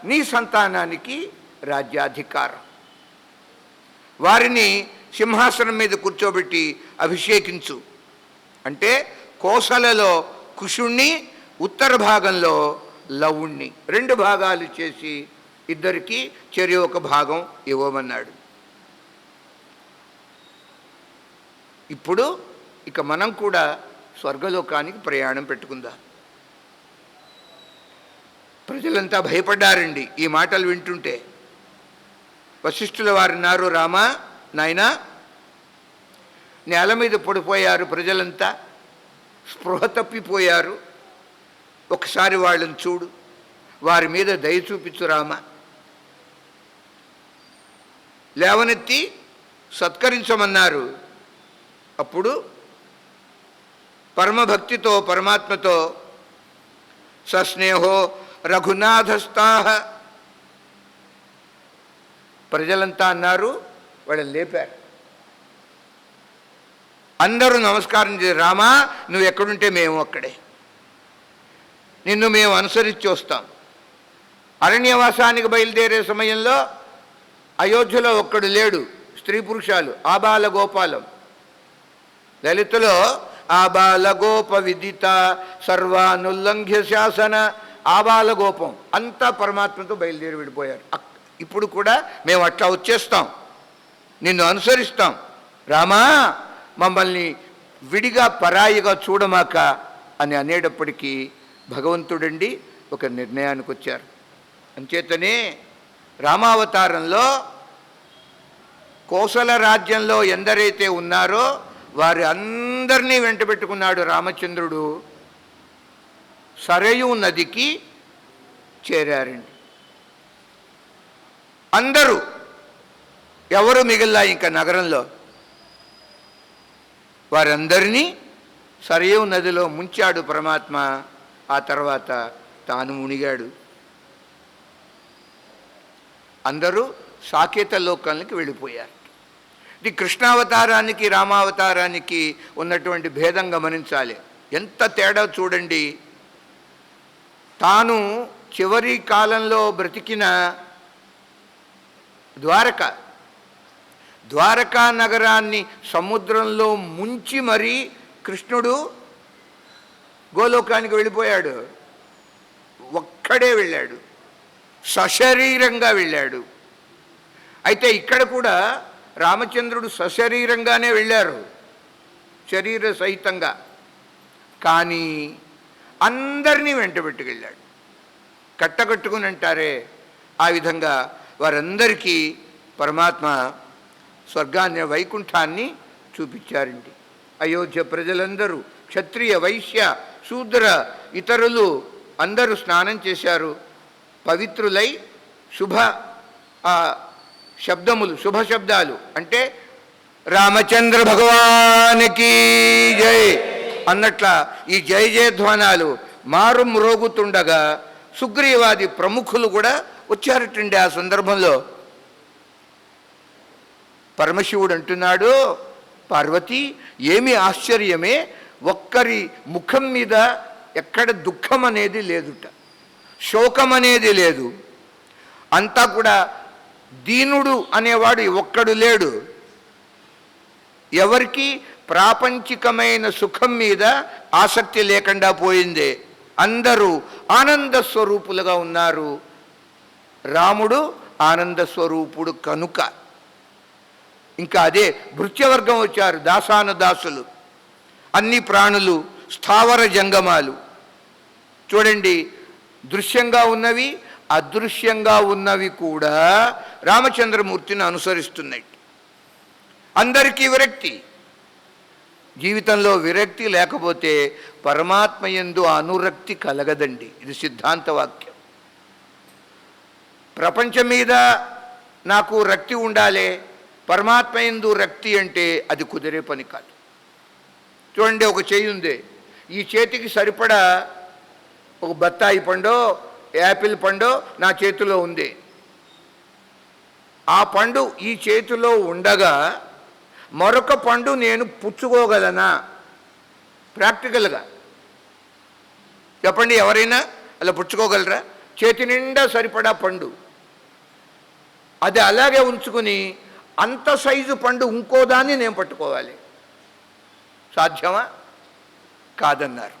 నీ సంతానానికి రాజ్యాధికారం. వారిని సింహాసనం మీద కూర్చోబెట్టి అభిషేకించు అంటే కోసలలో కుషుణ్ణి, ఉత్తర భాగంలో లవుణ్ణి 2 భాగాలు చేసి ఇద్దరికి చెరి ఒక భాగం ఇవ్వమన్నాడు. ఇప్పుడు ఇక మనం కూడా స్వర్గలోకానికి ప్రయాణం పెట్టుకుందాం. ప్రజలంతా భయపడ్డారండి ఈ మాటలు వింటుంటే. వశిష్ఠుల వారన్నారు, రామా నాయనా, నేల మీద పడిపోయారు ప్రజలంతా, స్పృహ తప్పిపోయారు. ఒకసారి వాళ్ళని చూడు, వారి మీద దయ చూపించు రామ. లేవనెత్తి సత్కరించమన్నారు. అప్పుడు పరమభక్తితో పరమాత్మతో సస్నేహో రఘునాథస్థాహ ప్రజలంతా అన్నారు. వాళ్ళని లేపారు. అందరూ నమస్కారం చేసి, రామా నువ్వు ఎక్కడుంటే మేము అక్కడే, నిన్ను మేము అనుసరించి వస్తాం. అరణ్యవాసానికి బయలుదేరే సమయంలో అయోధ్యలో ఒక్కడు లేడు, స్త్రీ పురుషాలు ఆబాల గోపాలం. లలితలో ఆబాల గోప విదిత సర్వానుల్లంఘ్య శాసన ఆబాల గోపం అంతా పరమాత్మతో బయలుదేరి విడిపోయారు. ఇప్పుడు కూడా మేము అట్లా వచ్చేస్తాం, నిన్ను అనుసరిస్తాం. రామా మమ్మల్ని విడిగా పరాయిగా చూడమాక అని అనేటప్పటికీ భగవంతుడండి ఒక నిర్ణయానికి వచ్చారు. అంచేతనే రామావతారంలో కోసల రాజ్యంలో ఎందరైతే ఉన్నారో వారి అందరినీ వెంట పెట్టుకున్నాడు రామచంద్రుడు. సరయూ నదికి చేరారండి. అందరూ ఎవరు మిగిలిలా ఇంకా నగరంలో, వారందరినీ సరయూ నదిలో ముంచాడు పరమాత్మ. ఆ తర్వాత తాను మునిగాడు. అందరూ సాకేత లోకానికి వెళ్ళిపోయారు. ఇది కృష్ణావతారానికి రామావతారానికి ఉన్నటువంటి భేదం గమనించాలి. ఎంత తేడా చూడండి. తాను చివరి కాలంలో బ్రతికిన ద్వారకా నగరాన్ని సముద్రంలో ముంచి మరీ కృష్ణుడు గోలోకానికి వెళ్ళిపోయాడు. ఒక్కడే వెళ్ళాడు, సశరీరంగా వెళ్ళాడు. అయితే ఇక్కడ కూడా రామచంద్రుడు సశరీరంగానే వెళ్ళారు, శరీర సహితంగా. కానీ అందరినీ వెంటబెట్టుకెళ్ళాడు. కట్టకట్టుకుని అంటారే ఆ విధంగా వారందరికీ పరమాత్మ స్వర్గాన్ని, వైకుంఠాన్ని చూపించారండి. అయోధ్య ప్రజలందరూ క్షత్రియ, వైశ్య, శూద్ర, ఇతరులు అందరూ స్నానం చేశారు. పవిత్రులై శుభ శబ్దములు, శుభ శబ్దాలు అంటే రామచంద్ర భగవానికి జై అన్నట్ల ఈ జయ జయధ్వానాలు మారు మ్రోగుతుండగా సుగ్రీవాది ప్రముఖులు కూడా వచ్చారటండి. ఆ సందర్భంలో పరమశివుడు అంటున్నాడు, పార్వతి ఏమి ఆశ్చర్యమే, ఒక్కరి ముఖం మీద ఎక్కడ దుఃఖం అనేది లేదుట, శోకం అనేది లేదు. అంతా కూడా దీనుడు అనేవాడు ఒక్కడు లేడు. ఎవరికి ప్రాపంచికమైన సుఖం మీద ఆసక్తి లేకుండా పోయిందే. అందరూ ఆనంద స్వరూపులుగా ఉన్నారు. రాముడు ఆనంద స్వరూపుడు కనుక. ఇంకా అదే భృత్యవర్గం వచ్చారు, దాసానుదాసులు, అన్ని ప్రాణులు, స్థావర జంగమాలు. చూడండి, దృశ్యంగా ఉన్నవి అదృశ్యంగా ఉన్నవి కూడా రామచంద్రమూర్తిని అనుసరిస్తున్నాయి. అందరికీ విరక్తి. జీవితంలో విరక్తి లేకపోతే పరమాత్మ యందు అనురక్తి కలగదండి. ఇది సిద్ధాంత వాక్యం. ప్రపంచం మీద నాకు రక్తి ఉండాలి, పరమాత్మ యందు రక్తి అంటే అది కుదిరే పని కాదు. చూడండి, ఒక చేయి ఉంది, ఈ చేతికి సరిపడా ఒక బత్తాయి పండో యాపిల్ పండో నా చేతిలో ఉంది. ఆ పండు ఈ చేతిలో ఉండగా మరొక పండు నేను పుచ్చుకోగలనా? ప్రాక్టికల్గా చెప్పండి, ఎవరైనా అలా పుచ్చుకోగలరా? చేతి నిండా సరిపడా పండు, అది అలాగే ఉంచుకుని అంత సైజు పండు ఇంకోదాన్ని నేను పట్టుకోవాలి, సాధ్యమా? కాదన్నారు.